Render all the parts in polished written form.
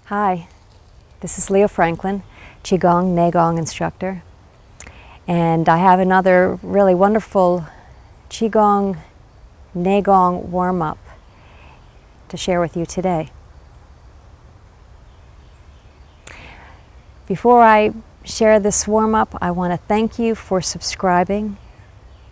Hi, this is Leah Franklin, Qigong, Gong instructor, and I have another really wonderful Qigong, Gong warm-up to share with you today. Before I share this warm-up, I want to thank you for subscribing.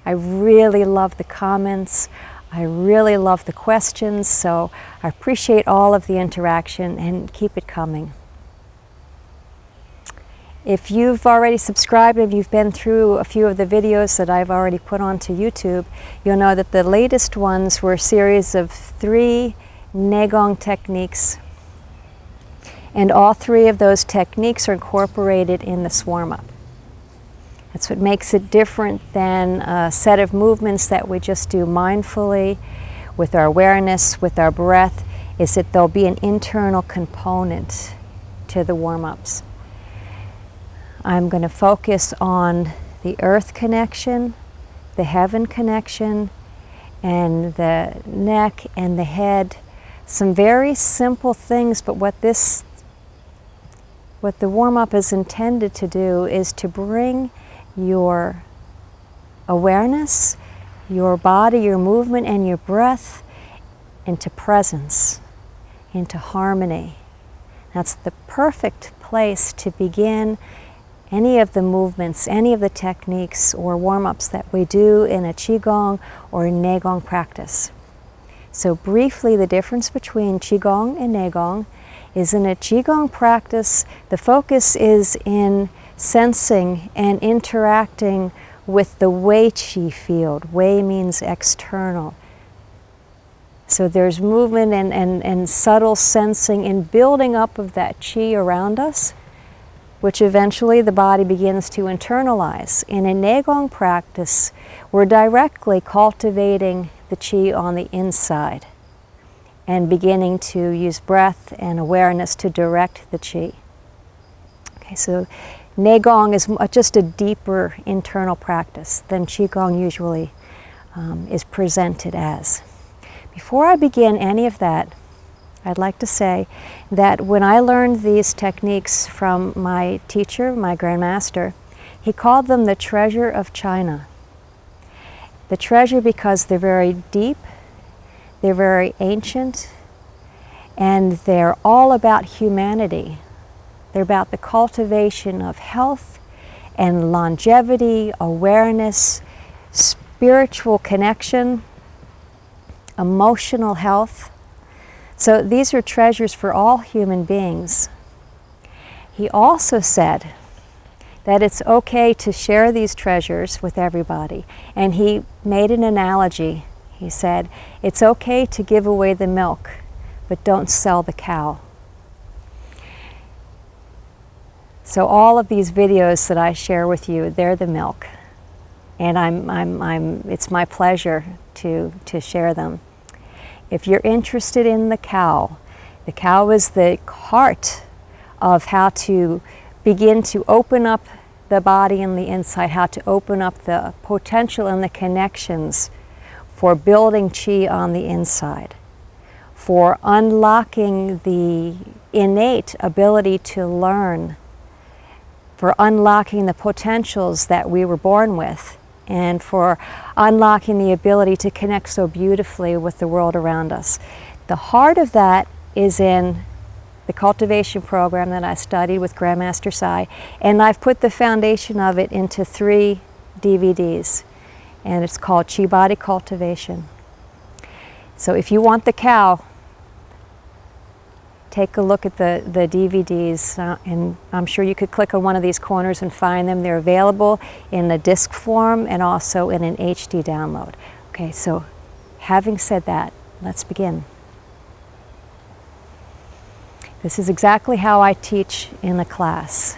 I really love the comments. I really love the questions, so I appreciate all of the interaction and keep it coming. If you've already subscribed and you've been through a few of the videos that I've already put onto YouTube, you'll know that the latest ones were a series of 3 Qigong techniques, and all 3 of those techniques are incorporated in this warm-up. That's what makes it different than a set of movements that we just do mindfully with our awareness, with our breath, is that there'll be an internal component to the warm-ups. I'm going to focus on the earth connection, the heaven connection, and the neck and the head. Some very simple things, but what the warm-up is intended to do is to bring your awareness, your body, your movement, and your breath into presence, into harmony. That's the perfect place to begin any of the movements, any of the techniques or warm-ups that we do in a Qigong or a Gong practice. So briefly, the difference between Qigong and Gong is in a Qigong practice, the focus is in sensing and interacting with the Wei Qi field. Wei means external. So there's movement and subtle sensing and building up of that Qi around us, which eventually the body begins to internalize. In a Gong practice, we're directly cultivating the Qi on the inside and beginning to use breath and awareness to direct the Qi. Okay, so Gong is just a deeper internal practice than Qigong usually is presented as. Before I begin any of that, I'd like to say that when I learned these techniques from my teacher, my Grandmaster, he called them the treasure of China. The treasure because they're very deep, they're very ancient, and they're all about humanity. They're about the cultivation of health and longevity, awareness, spiritual connection, emotional health. So these are treasures for all human beings. He also said that it's okay to share these treasures with everybody. And he made an analogy. He said, it's okay to give away the milk, but don't sell the cow. So all of these videos that I share with you, they're the milk. And it's my pleasure to share them. If you're interested in the cow is the heart of how to begin to open up the body and the inside, how to open up the potential and the connections for building Qi on the inside, for unlocking the innate ability to learn, for unlocking the potentials that we were born with, and for unlocking the ability to connect so beautifully with the world around us. The heart of that is in the cultivation program that I studied with Grandmaster Sai, and I've put the foundation of it into 3 DVDs, and it's called Qi Body Cultivation. So if you want the cow, take a look at the DVDs, and I'm sure you could click on one of these corners and find them. They're available in a disc form and also in an HD download. Okay, so having said that, let's begin. This is exactly how I teach in the class.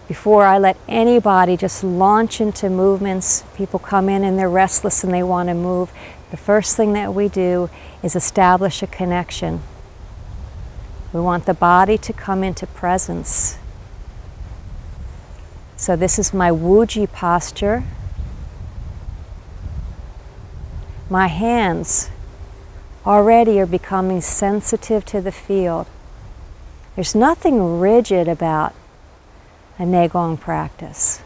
Before I let anybody just launch into movements, people come in and they're restless and they want to move, the first thing that we do is establish a connection. We want the body to come into presence. So this is my Wuji posture. My hands already are becoming sensitive to the field. There's nothing rigid about a Qigong practice.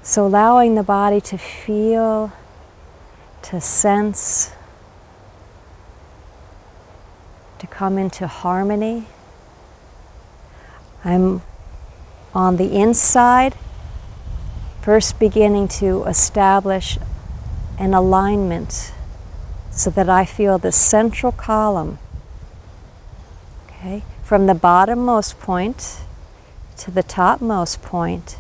So allowing the body to feel, to sense, to come into harmony. I'm on the inside, first beginning to establish an alignment so that I feel the central column, okay, from the bottommost point to the topmost point.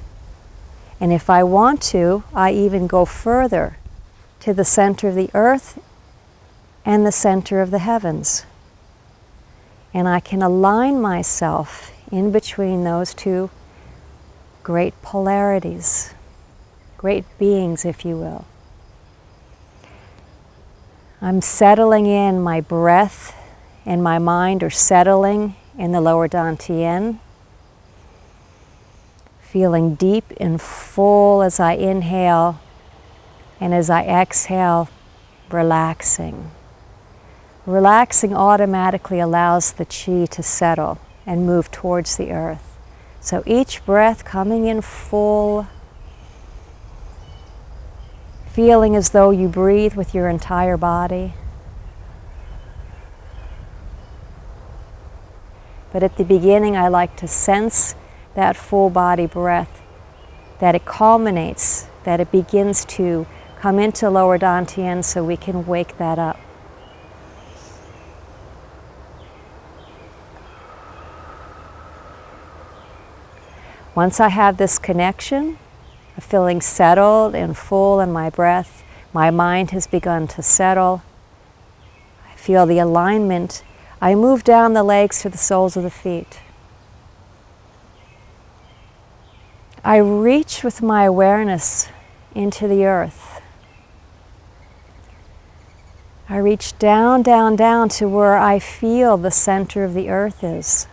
And if I want to, I even go further to the center of the earth and the center of the heavens. And I can align myself in between those two great polarities, great beings, if you will. I'm settling in, my breath and my mind are settling in the lower dantian, feeling deep and full as I inhale, and as I exhale, relaxing. Relaxing automatically allows the chi to settle and move towards the earth. So each breath coming in full, feeling as though you breathe with your entire body. But at the beginning, I like to sense that full body breath, that it culminates, that it begins to come into lower dantian so we can wake that up. Once I have this connection of feeling settled and full in my breath, my mind has begun to settle. I feel the alignment. I move down the legs to the soles of the feet. I reach with my awareness into the earth. I reach down, down, down to where I feel the center of the earth is.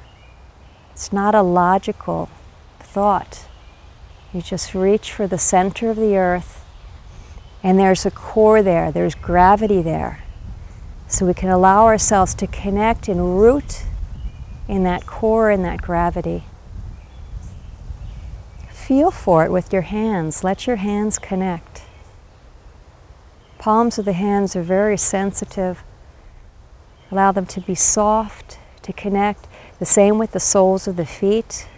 It's not a logical thought. You just reach for the center of the earth, and there's a core there, there's gravity there. So we can allow ourselves to connect and root in that core and that gravity. Feel for it with your hands. Let your hands connect. Palms of the hands are very sensitive. Allow them to be soft, to connect. The same with the soles of the feet.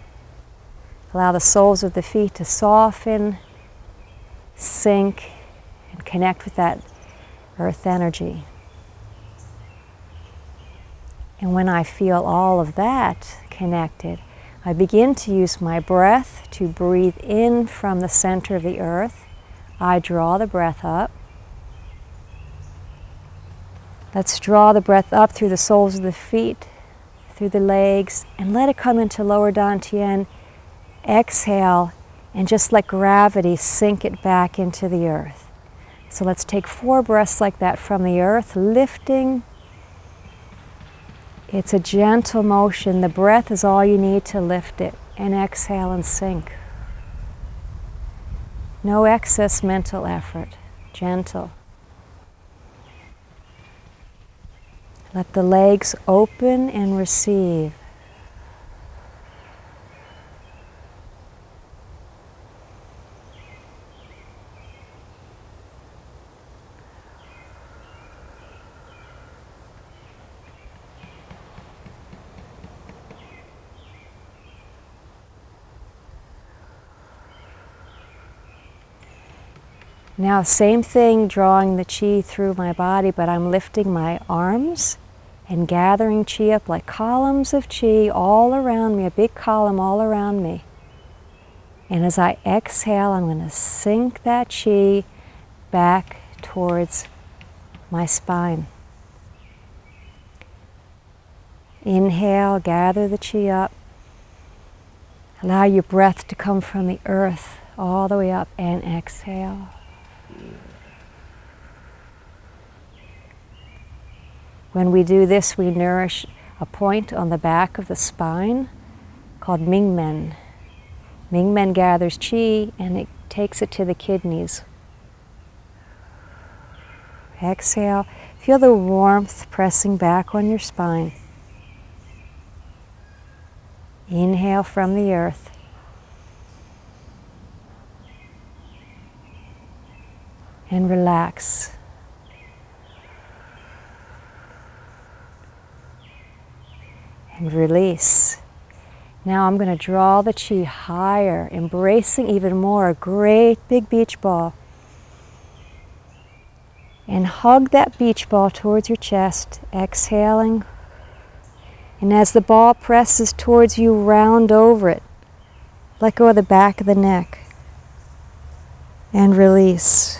Allow the soles of the feet to soften, sink, and connect with that earth energy. And when I feel all of that connected, I begin to use my breath to breathe in from the center of the earth. I draw the breath up. Let's draw the breath up through the soles of the feet, through the legs, and let it come into lower dantian. Exhale, and just let gravity sink it back into the earth. So let's take 4 breaths like that from the earth, lifting. It's a gentle motion. The breath is all you need to lift it. And exhale and sink. No excess mental effort. Gentle. Let the legs open and receive. Now, same thing, drawing the chi through my body, but I'm lifting my arms and gathering chi up like columns of chi all around me, a big column all around me. And as I exhale, I'm going to sink that chi back towards my spine. Inhale, gather the chi up. Allow your breath to come from the earth all the way up, and exhale. When we do this, we nourish a point on the back of the spine called Mingmen. Mingmen gathers chi and it takes it to the kidneys. Exhale. Feel the warmth pressing back on your spine. Inhale from the earth. And relax. And release. Now I'm going to draw the chi higher, embracing even more a great big beach ball. And hug that beach ball towards your chest, exhaling. And as the ball presses towards you, round over it. Let go of the back of the neck. And release.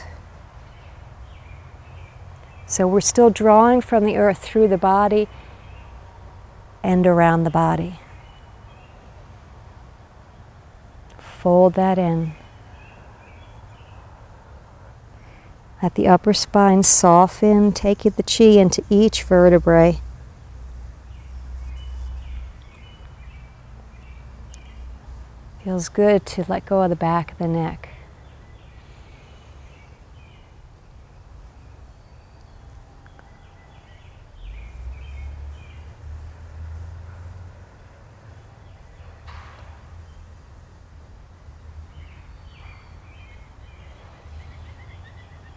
So we're still drawing from the earth through the body and around the body. Fold that in. Let the upper spine soften, take the chi into each vertebrae. Feels good to let go of the back of the neck.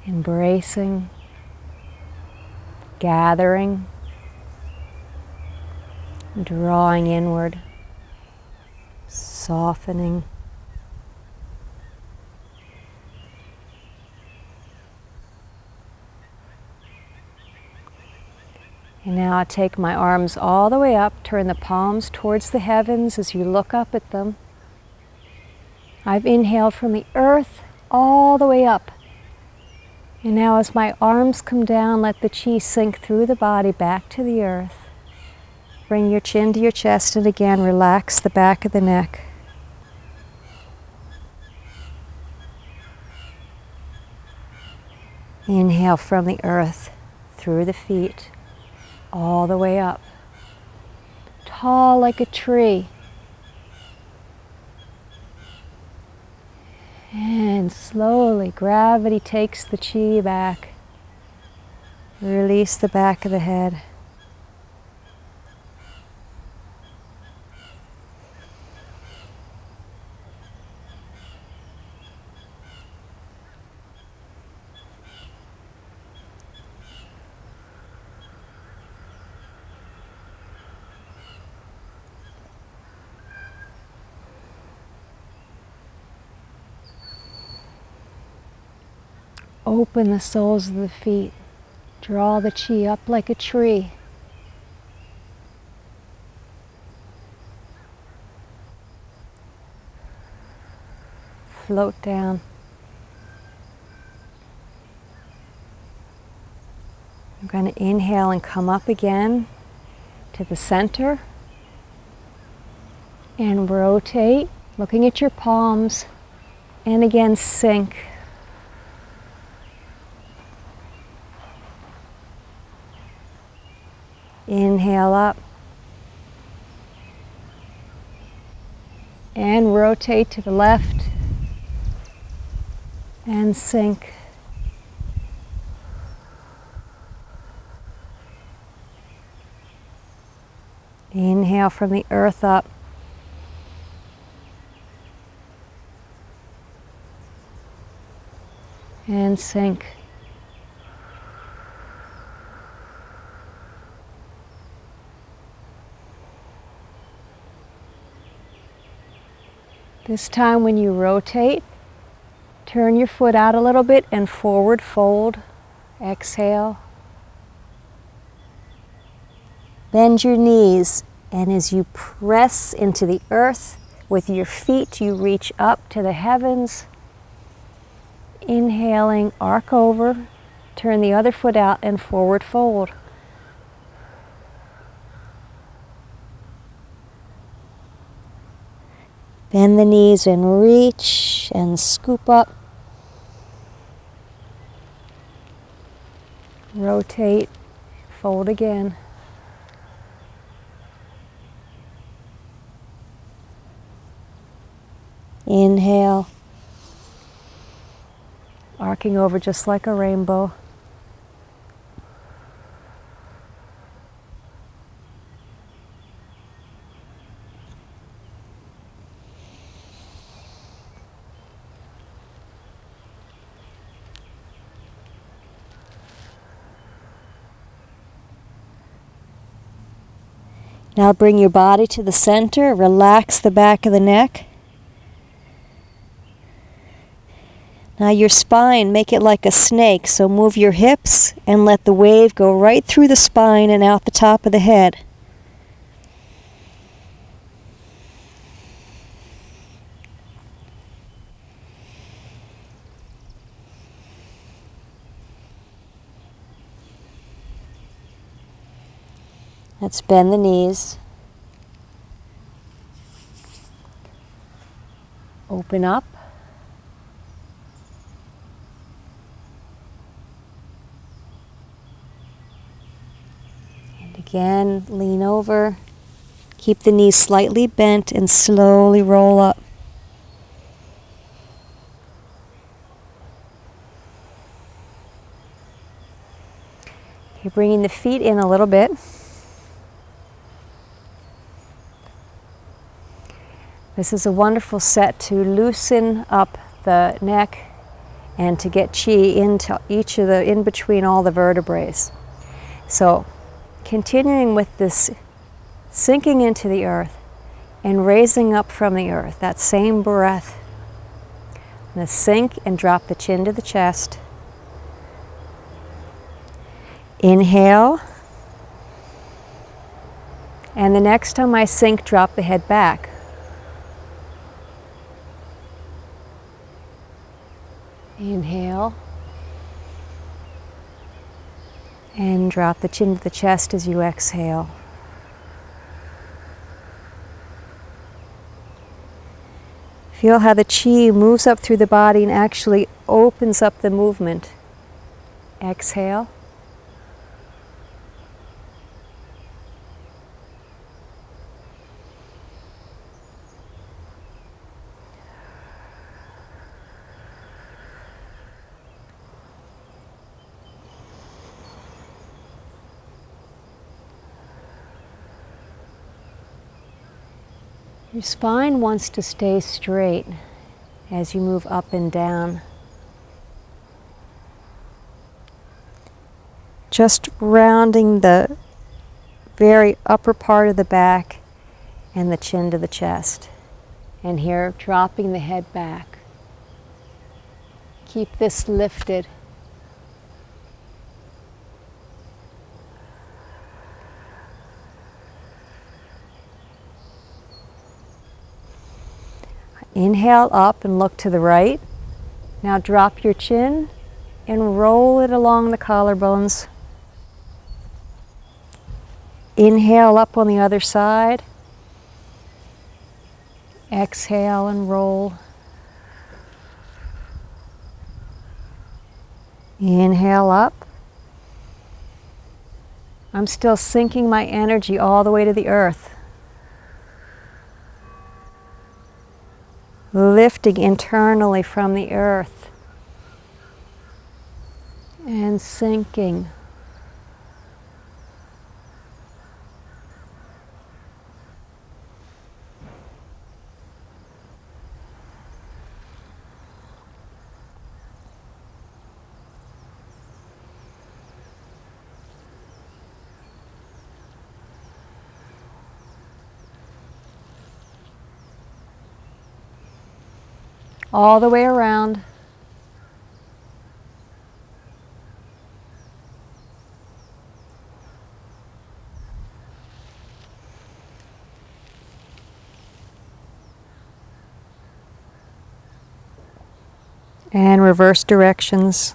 Embracing, gathering, drawing inward, softening. And now I take my arms all the way up, turn the palms towards the heavens as you look up at them. I've inhaled from the earth all the way up. And now as my arms come down, let the chi sink through the body back to the earth. Bring your chin to your chest and again relax the back of the neck. Inhale from the earth, through the feet, all the way up. Tall like a tree. And slowly, gravity takes the chi back. Release the back of the head. Open the soles of the feet. Draw the chi up like a tree. Float down. I'm going to inhale and come up again to the center. And rotate, looking at your palms. And again, sink. Inhale up. And rotate to the left. And sink. Inhale from the earth up. And sink. This time when you rotate, turn your foot out a little bit and forward fold. Exhale. Bend your knees, and as you press into the earth with your feet, you reach up to the heavens. Inhaling, arc over, turn the other foot out and forward fold. Bend the knees and reach and scoop up. Rotate, fold again. Inhale, arcing over just like a rainbow. Now bring your body to the center, relax the back of the neck. Now your spine, make it like a snake, so move your hips and let the wave go right through the spine and out the top of the head. Let's bend the knees. Open up. And again, lean over. Keep the knees slightly bent and slowly roll up. You're bringing the feet in a little bit. This is a wonderful set to loosen up the neck and to get chi into each of the, in between all the vertebrae. So, continuing with this sinking into the earth and raising up from the earth, that same breath. I'm going to sink and drop the chin to the chest. Inhale. And the next time I sink, drop the head back. Inhale. And drop the chin to the chest as you exhale. Feel how the chi moves up through the body and actually opens up the movement. Exhale. Your spine wants to stay straight as you move up and down. Just rounding the very upper part of the back and the chin to the chest. And here, dropping the head back. Keep this lifted. Inhale up and look to the right. Now drop your chin and roll it along the collarbones. Inhale up on the other side. Exhale and roll. Inhale up. I'm still sinking my energy all the way to the earth. Lifting internally from the earth and sinking. All the way around. And reverse directions.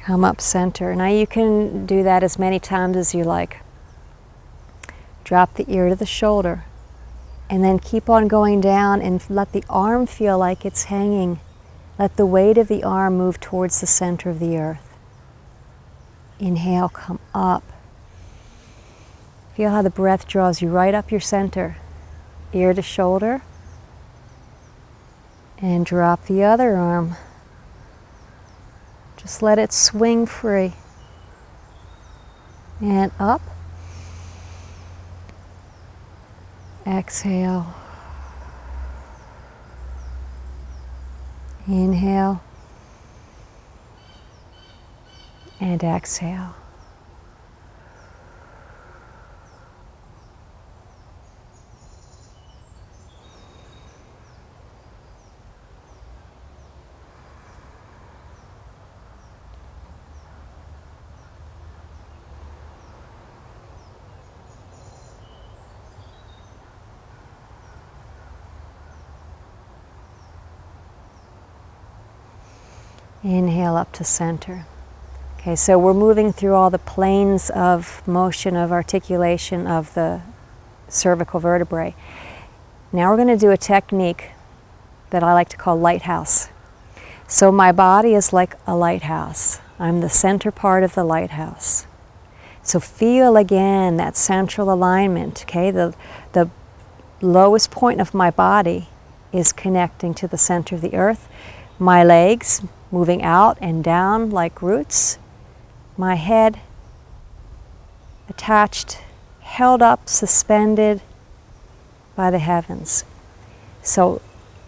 Come up center. Now you can do that as many times as you like. Drop the ear to the shoulder. And then keep on going down and let the arm feel like it's hanging. Let the weight of the arm move towards the center of the earth. Inhale, come up. Feel how the breath draws you right up your center. Ear to shoulder. And drop the other arm. Just let it swing free. And up. Exhale. Inhale. And exhale. Inhale up to center. Okay, so we're moving through all the planes of motion, of articulation of the cervical vertebrae. Now we're going to do a technique that I like to call lighthouse. So my body is like a lighthouse. I'm the center part of the lighthouse. So feel again that central alignment, okay? The lowest point of my body is connecting to the center of the earth. My legs moving out and down like roots. My head attached, held up, suspended by the heavens. So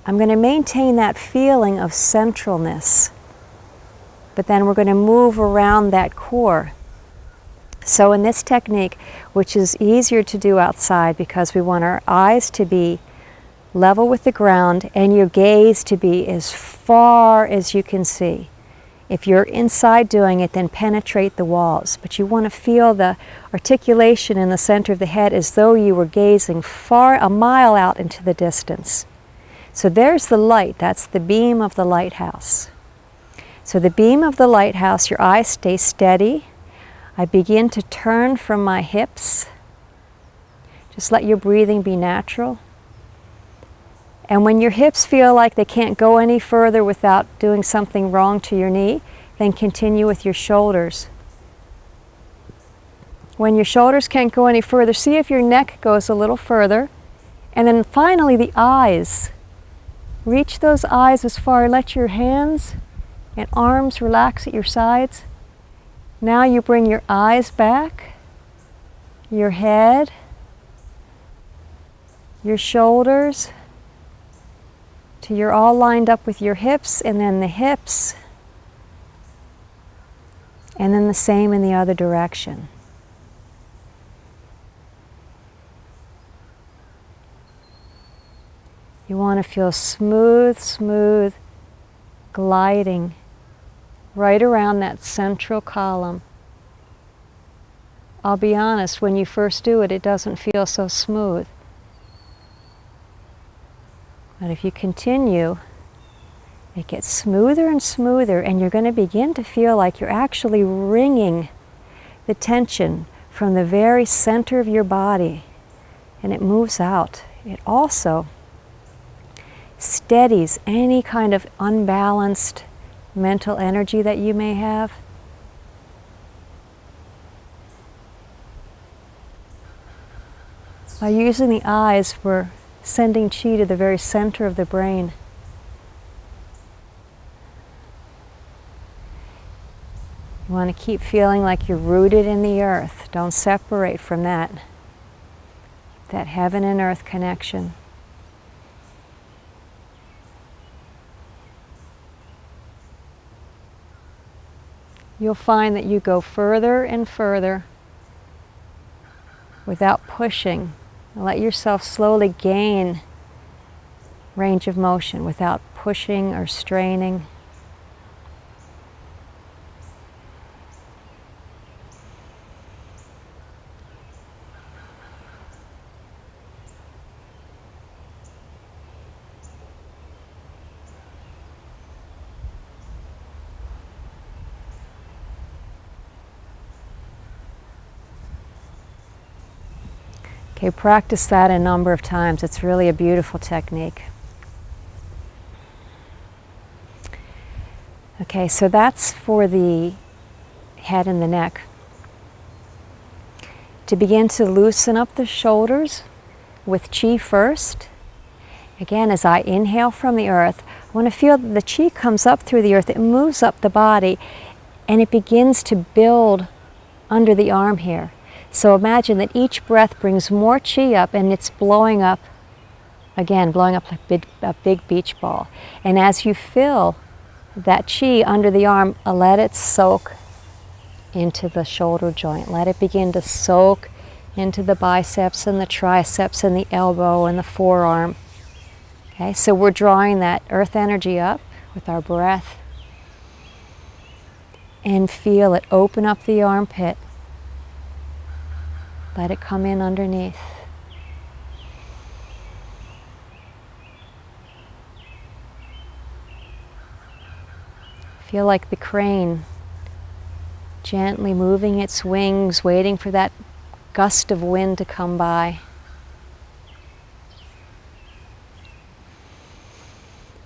I'm going to maintain that feeling of centralness, but then we're going to move around that core. So in this technique, which is easier to do outside because we want our eyes to be level with the ground and your gaze to be as far as you can see. If you're inside doing it, then penetrate the walls. But you want to feel the articulation in the center of the head as though you were gazing far, a mile out into the distance. So there's the light. That's the beam of the lighthouse. So the beam of the lighthouse, your eyes stay steady. I begin to turn from my hips. Just let your breathing be natural. And when your hips feel like they can't go any further without doing something wrong to your knee, then continue with your shoulders. When your shoulders can't go any further, see if your neck goes a little further. And then finally the eyes. Reach those eyes as far. Let your hands and arms relax at your sides. Now you bring your eyes back, your head, your shoulders, till you're all lined up with your hips, and then the hips, and then the same in the other direction. You want to feel smooth, smooth gliding right around that central column. I'll be honest, when you first do it, it doesn't feel so smooth. But if you continue, it gets smoother and smoother, and you're going to begin to feel like you're actually wringing the tension from the very center of your body, and it moves out. It also steadies any kind of unbalanced mental energy that you may have. By using the eyes, we're sending chi to the very center of the brain. You want to keep feeling like you're rooted in the earth. Don't separate from that heaven and earth connection. You'll find that you go further and further without pushing. Let yourself slowly gain range of motion without pushing or straining. Okay, practice that a number of times. It's really a beautiful technique. Okay, so that's for the head and the neck. To begin to loosen up the shoulders with chi first. Again, as I inhale from the earth, I want to feel that the chi comes up through the earth. It moves up the body, and it begins to build under the arm here. So imagine that each breath brings more chi up, and it's blowing up, again, blowing up like a big beach ball. And as you fill that chi under the arm, let it soak into the shoulder joint. Let it begin to soak into the biceps and the triceps and the elbow and the forearm. Okay, so we're drawing that earth energy up with our breath. And feel it open up the armpit. Let it come in underneath. Feel like the crane gently moving its wings, waiting for that gust of wind to come by.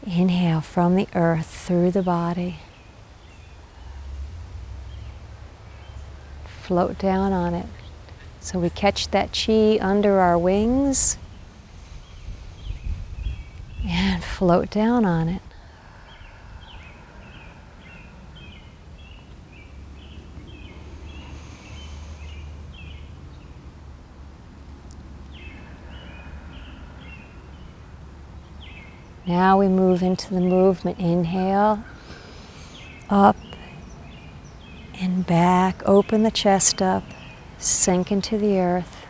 Inhale from the earth through the body. Float down on it. So we catch that chi under our wings and float down on it. Now we move into the movement. Inhale, up and back. Open the chest up, sink into the earth.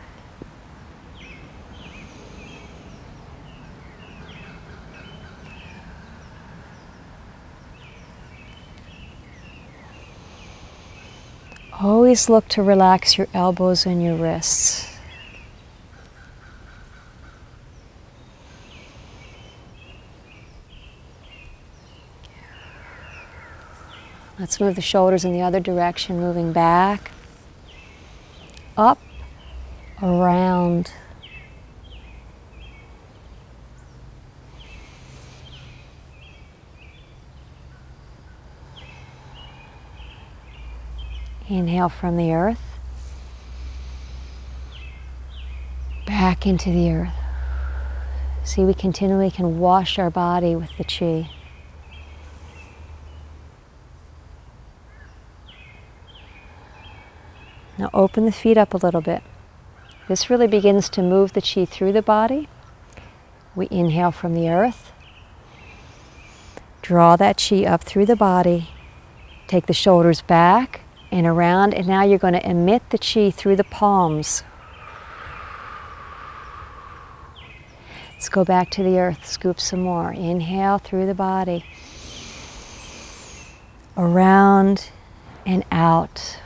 Always look to relax your elbows and your wrists. Let's move the shoulders in the other direction, moving back, up, around. Inhale from the earth, back into the earth. See, we continually can wash our body with the chi. Now open the feet up a little bit. This really begins to move the chi through the body. We inhale from the earth. Draw that chi up through the body. Take the shoulders back and around, and now you're going to emit the chi through the palms. Let's go back to the earth, scoop some more. Inhale through the body. Around and out.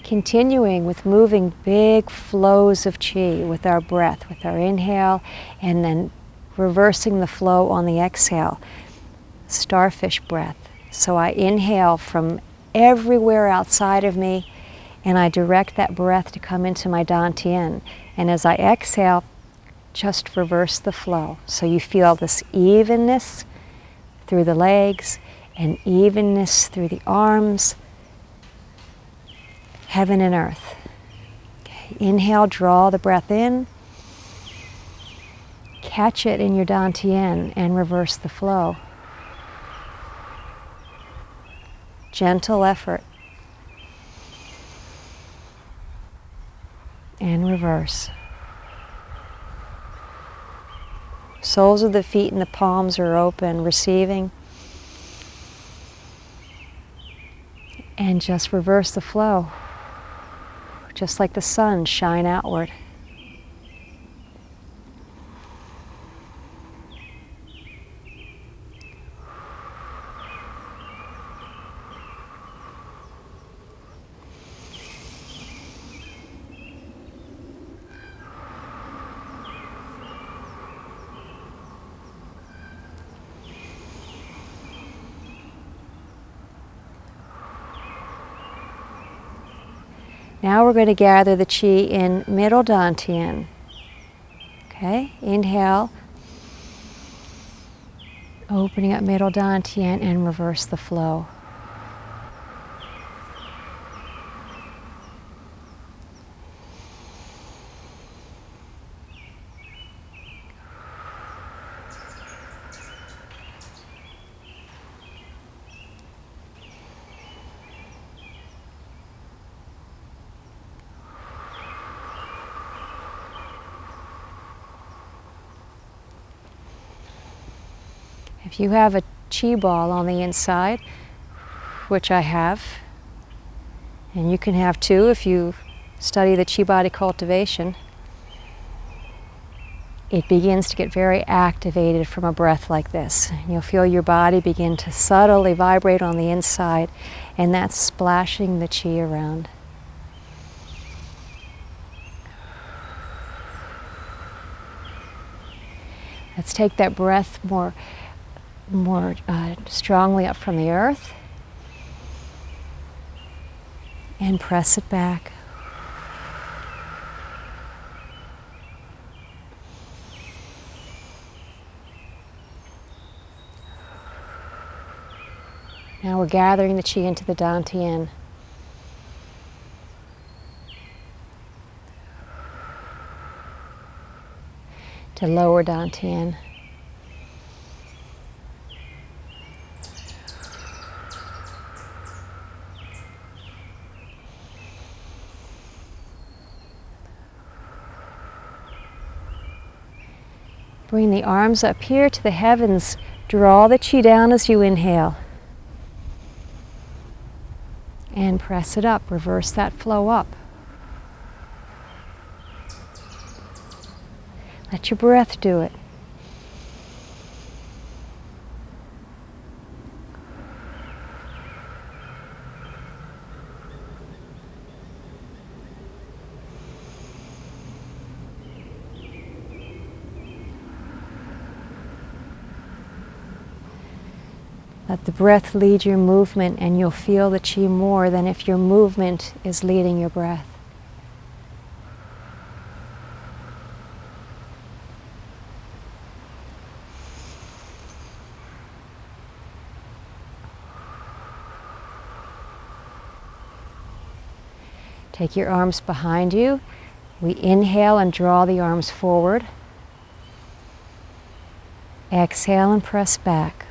Continuing with moving big flows of chi with our breath, with our inhale, and then reversing the flow on the exhale. Starfish breath. So I inhale from everywhere outside of me, and I direct that breath to come into my dantian. And as I exhale, just reverse the flow. So you feel this evenness through the legs and evenness through the arms. Heaven and earth. Okay. Inhale, draw the breath in. Catch it in your dantian and reverse the flow. Gentle effort. And reverse. Soles of the feet and the palms are open, receiving. And just reverse the flow. Just like the sun, shine outward. Now we're going to gather the qi in middle dantian. Okay, inhale, opening up middle dantian and reverse the flow. If you have a qi ball on the inside, which I have, and you can have two if you study the qi body cultivation, it begins to get very activated from a breath like this. You'll feel your body begin to subtly vibrate on the inside, and that's splashing the qi around. Let's take that breath more strongly up from the earth and press it back. Now we're gathering the qi into the dantian. To lower dantian. Bring the arms up here to the heavens. Draw the qi down as you inhale. And press it up. Reverse that flow up. Let your breath do it. Let the breath lead your movement, and you'll feel the qi more than if your movement is leading your breath. Take your arms behind you. We inhale and draw the arms forward. Exhale and press back.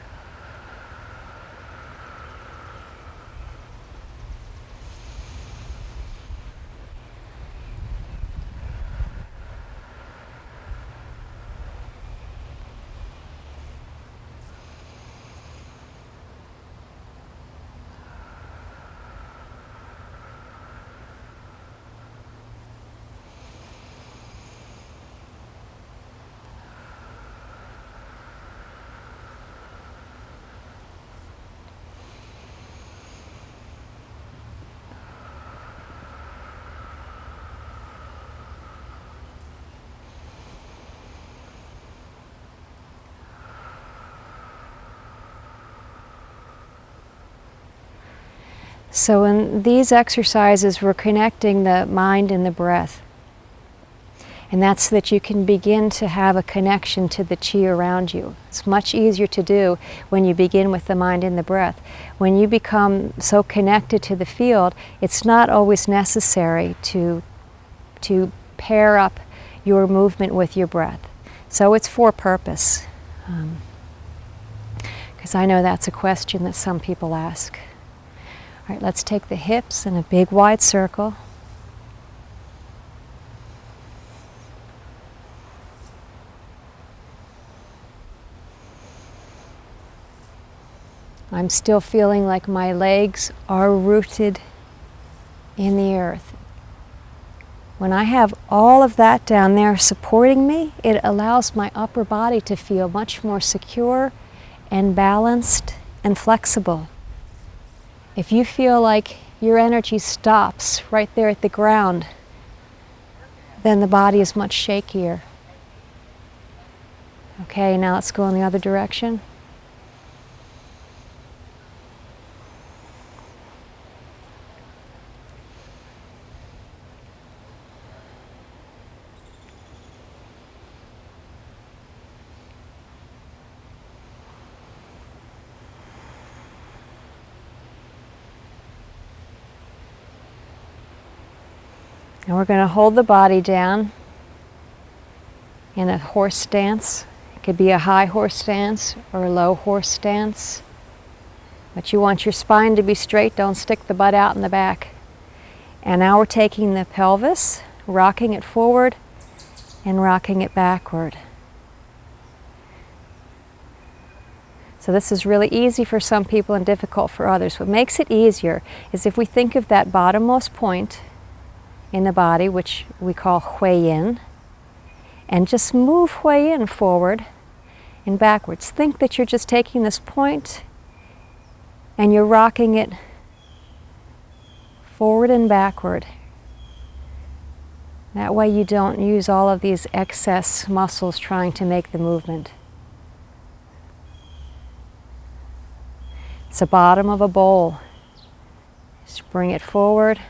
So in these exercises, we're connecting the mind and the breath. And that's so that you can begin to have a connection to the qi around you. It's much easier to do when you begin with the mind and the breath. When you become so connected to the field, it's not always necessary to pair up your movement with your breath. So it's for purpose. Because I know that's a question that some people ask. All right, let's take the hips in a big wide circle. I'm still feeling like my legs are rooted in the earth. When I have all of that down there supporting me, it allows my upper body to feel much more secure and balanced and flexible. If you feel like your energy stops right there at the ground, then the body is much shakier. Okay, now let's go in the other direction. And we're going to hold the body down in a horse stance. It could be a high horse stance or a low horse stance. But you want your spine to be straight. Don't stick the butt out in the back. And now we're taking the pelvis, rocking it forward and rocking it backward. So this is really easy for some people and difficult for others. What makes it easier is if we think of that bottommost point in the body, which we call hui yin, and just move hui yin forward and backwards. Think that you're just taking this point and you're rocking it forward and backward. That way you don't use all of these excess muscles trying to make the movement. It's the bottom of a bowl. Just bring it forward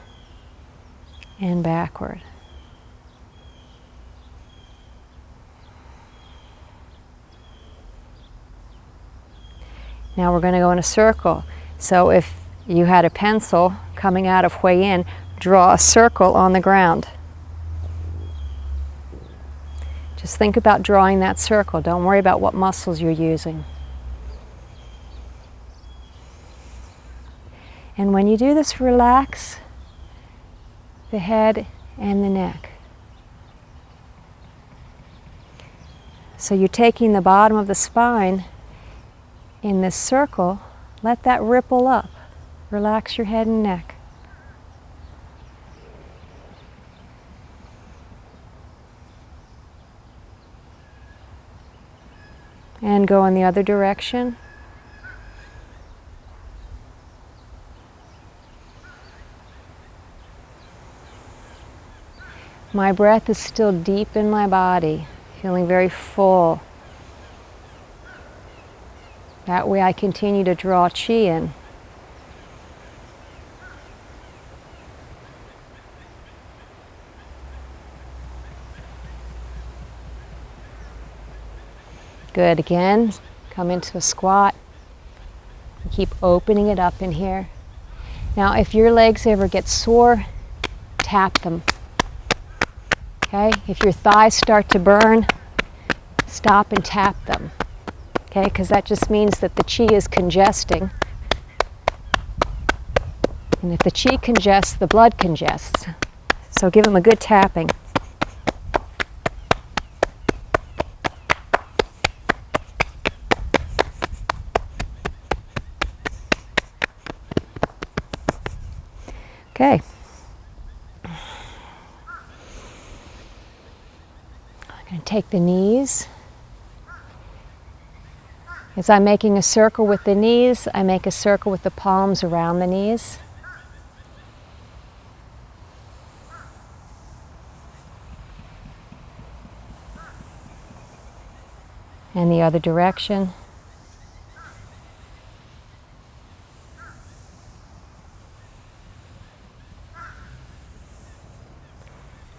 and backward. Now we're going to go in a circle. So if you had a pencil coming out of hui yin, draw a circle on the ground. Just think about drawing that circle. Don't worry about what muscles you're using. And when you do this, relax the head and the neck. So you're taking the bottom of the spine in this circle. Let that ripple up. Relax your head and neck. And go in the other direction. My breath is still deep in my body, feeling very full. That way I continue to draw qi in. Good. Again, come into a squat. Keep opening it up in here. Now, if your legs ever get sore, tap them. Okay? If your thighs start to burn, stop and tap them. Okay? Because that just means that the qi is congesting. And if the qi congests, the blood congests. So give them a good tapping. Okay. I'm going to take the knees. As I'm making a circle with the knees, I make a circle with the palms around the knees. And the other direction.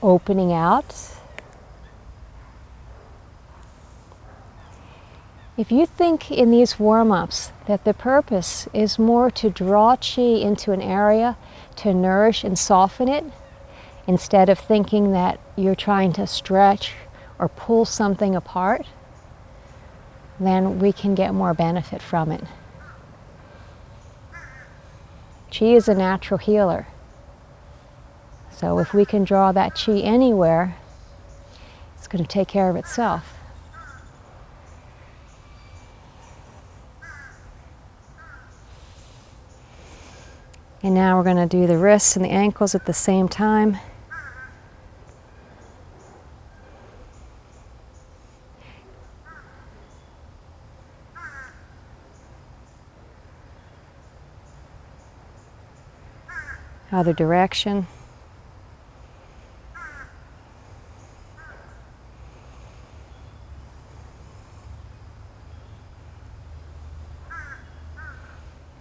Opening out. If you think in these warm-ups that the purpose is more to draw qi into an area, to nourish and soften it, instead of thinking that you're trying to stretch or pull something apart, then we can get more benefit from it. Qi is a natural healer. So if we can draw that qi anywhere, it's going to take care of itself. And now we're going to do the wrists and the ankles at the same time. Other direction.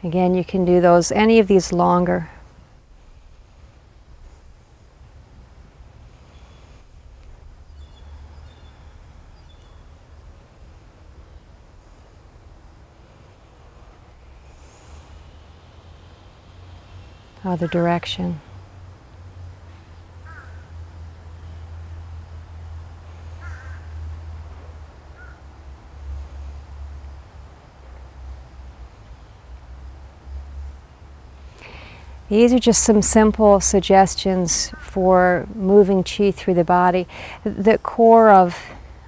Again, you can do those, any of these longer. Other direction. These are just some simple suggestions for moving qi through the body. The core of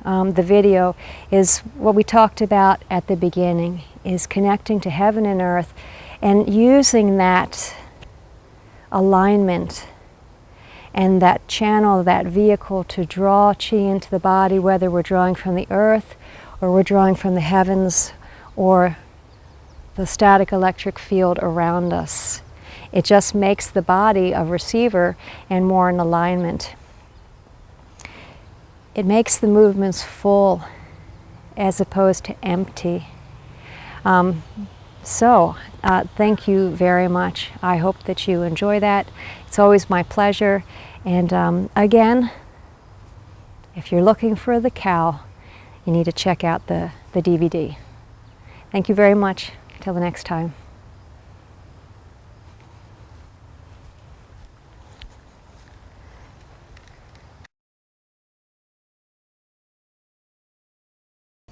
the video is what we talked about at the beginning, is connecting to heaven and earth and using that alignment and that channel, that vehicle to draw qi into the body, whether we're drawing from the earth or we're drawing from the heavens or the static electric field around us. It just makes the body a receiver and more in alignment. It makes the movements full as opposed to empty. Thank you very much. I hope that you enjoy that. It's always my pleasure. And again, if you're looking for the cow, you need to check out the DVD. Thank you very much. Till the next time.